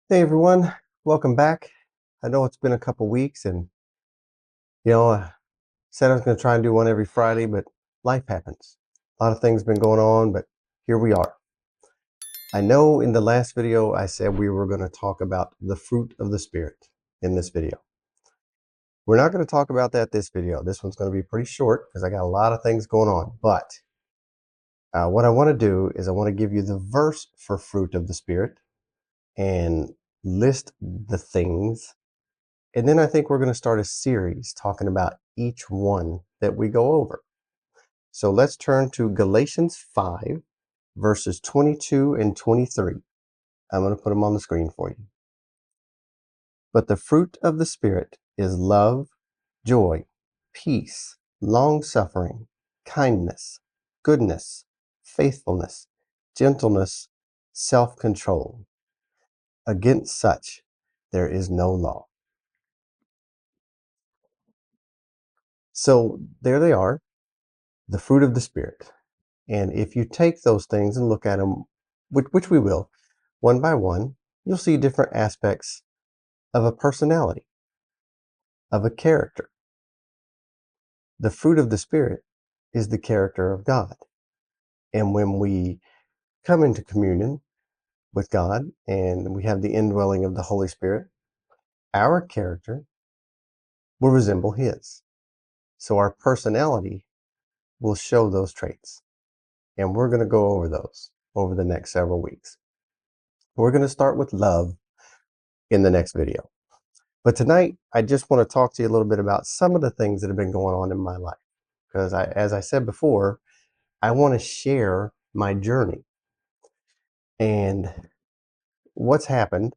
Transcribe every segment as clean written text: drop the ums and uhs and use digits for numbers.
Hey everyone, welcome back. I know it's been a couple weeks and I said I was going to try and do one every Friday, but life happens. A lot of things been going on, but here we are. I know in the last video I said we were going to talk about the fruit of the Spirit in this video. We're not going to talk about that this video. This one's going to be pretty short because I got a lot of things going on. But what I want to do is I want to give you the verse for fruit of the Spirit and list the things. And then I think we're going to start a series talking about each one that we go over. So let's turn to Galatians 5, verses 22 and 23. I'm going to put them on the screen for you. But the fruit of the Spirit is love, joy, peace, long-suffering, kindness, goodness, faithfulness, gentleness, self-control. Against such there is no law. So there they are, the fruit of the Spirit. And if you take those things and look at them, which we will, one by one, you'll see different aspects of a personality, of a character. The fruit of the Spirit is the character of God. And when we come into communion with God and we have the indwelling of the Holy Spirit, our character will resemble His. So our personality will show those traits. And we're going to go over those over the next several weeks. We're going to start with love in the next video. But tonight, I just want to talk to you a little bit about some of the things that have been going on in my life. Because as I said before, I want to share my journey. And what's happened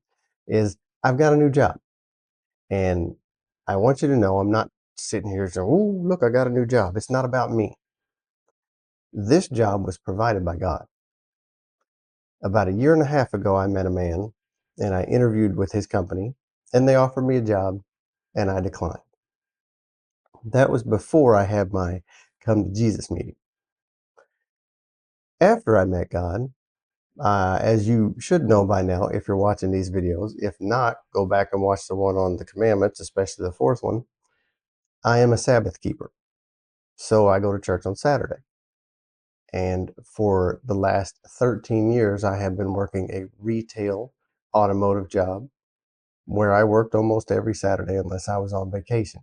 is I've got a new job. And I want you to know I'm not sitting here saying, oh, look, I got a new job. It's not about me. This job was provided by God. About a year and a half ago, I met a man and I interviewed with his company and they offered me a job and I declined. That was before I had my come to Jesus meeting. After I met God, as you should know by now if you're watching these videos, if not, go back and watch the one on the commandments, especially the fourth one. I am a Sabbath keeper. So I go to church on Saturday. And for the last 13 years, I have been working a retail automotive job where I worked almost every Saturday unless I was on vacation.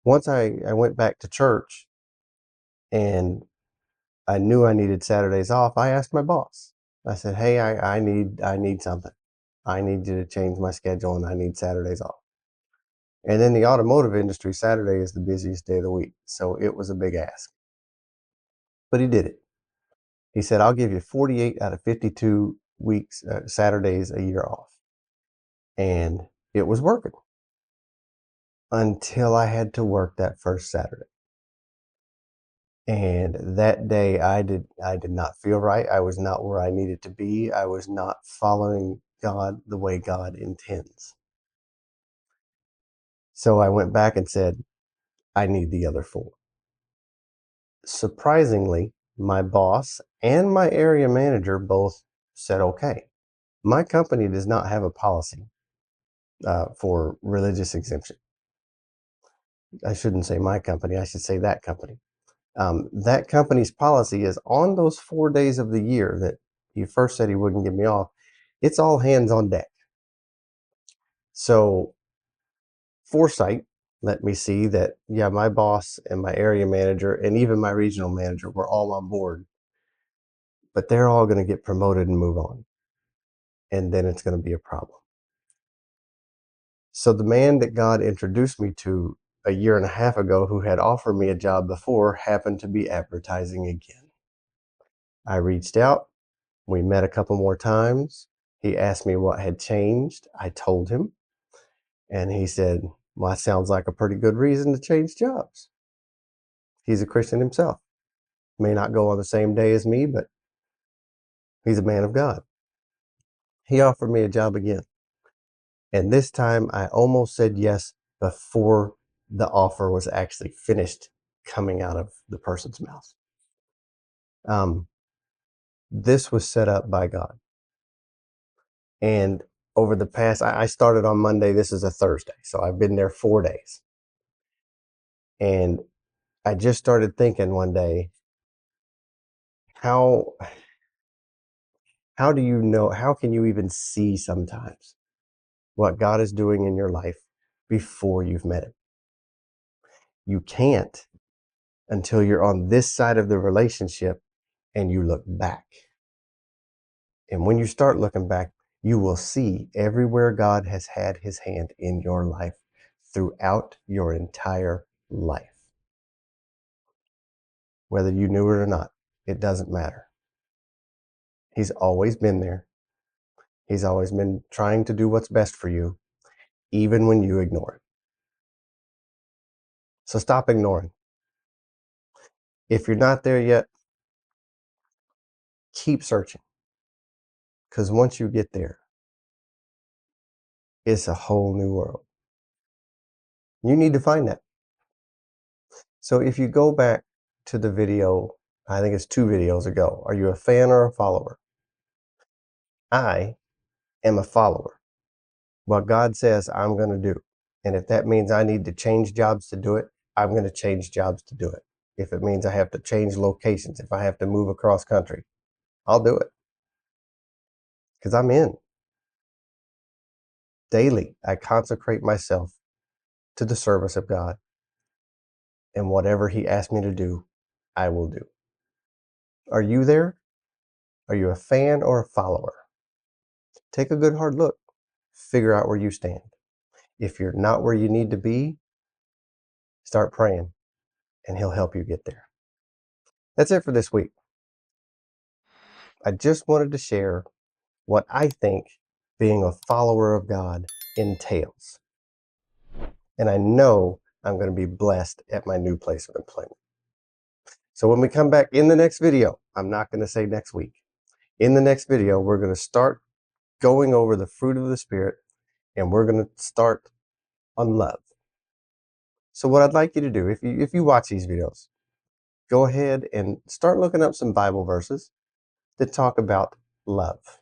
Once I went back to church and I knew I needed Saturdays off, I asked my boss. I said, hey, I need something. I need you to change my schedule and I need Saturdays off. And in the automotive industry, Saturday is the busiest day of the week. So it was a big ask. But he did it. He said, I'll give you 48 out of 52 weeks, Saturdays a year off. And it was working until I had to work that first Saturday. And that day I did not feel right. I was not where I needed to be. I was not following God the way God intends. So I went back and said, I need the other 4. Surprisingly, my boss and my area manager both said, okay. My company does not have a policy for religious exemption. I shouldn't say my company. I should say that company. That company's policy is on those 4 days of the year that he first said he wouldn't give me off. It's all hands on deck. So foresight let me see that, yeah, my boss and my area manager and even my regional manager were all on board, but they're all going to get promoted and move on. And then it's going to be a problem. So the man that God introduced me to a year and a half ago who had offered me a job before happened to be advertising again. I reached out. We met a couple more times. He asked me what had changed. I told him. And he said, well, that sounds like a pretty good reason to change jobs. He's a Christian himself. May not go on the same day as me, but he's a man of God. He offered me a job again. And this time I almost said yes before the offer was actually finished coming out of the person's mouth. This was set up by God. And over the past, I started on Monday. This is a Thursday. So I've been there 4 days. And I just started thinking one day, how do you know, how can you even see sometimes what God is doing in your life before you've met him? You can't until you're on this side of the relationship and you look back. And when you start looking back, you will see everywhere God has had his hand in your life throughout your entire life. Whether you knew it or not, it doesn't matter. He's always been there. He's always been trying to do what's best for you, even when you ignore it. So stop ignoring. If you're not there yet, keep searching. Because once you get there, it's a whole new world. You need to find that. So if you go back to the video, I think it's 2 videos ago, are you a fan or a follower? I am a follower. What God says I'm going to do. And if that means I need to change jobs to do it, I'm going to change jobs to do it. If it means I have to change locations, if I have to move across country, I'll do it. Because I'm in. Daily, I consecrate myself to the service of God. And whatever he asks me to do, I will do. Are you there? Are you a fan or a follower? Take a good hard look. Figure out where you stand. If you're not where you need to be, start praying and he'll help you get there. That's it for this week. I just wanted to share what I think being a follower of God entails. And I know I'm going to be blessed at my new place of employment. So when we come back in the next video, I'm not going to say next week. In the next video, we're going to start going over the fruit of the Spirit, and we're going to start on love. So what I'd like you to do, if you watch these videos, go ahead and start looking up some Bible verses that talk about love.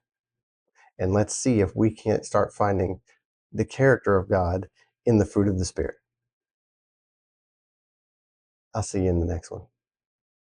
And let's see if we can't start finding the character of God in the fruit of the Spirit. I'll see you in the next one.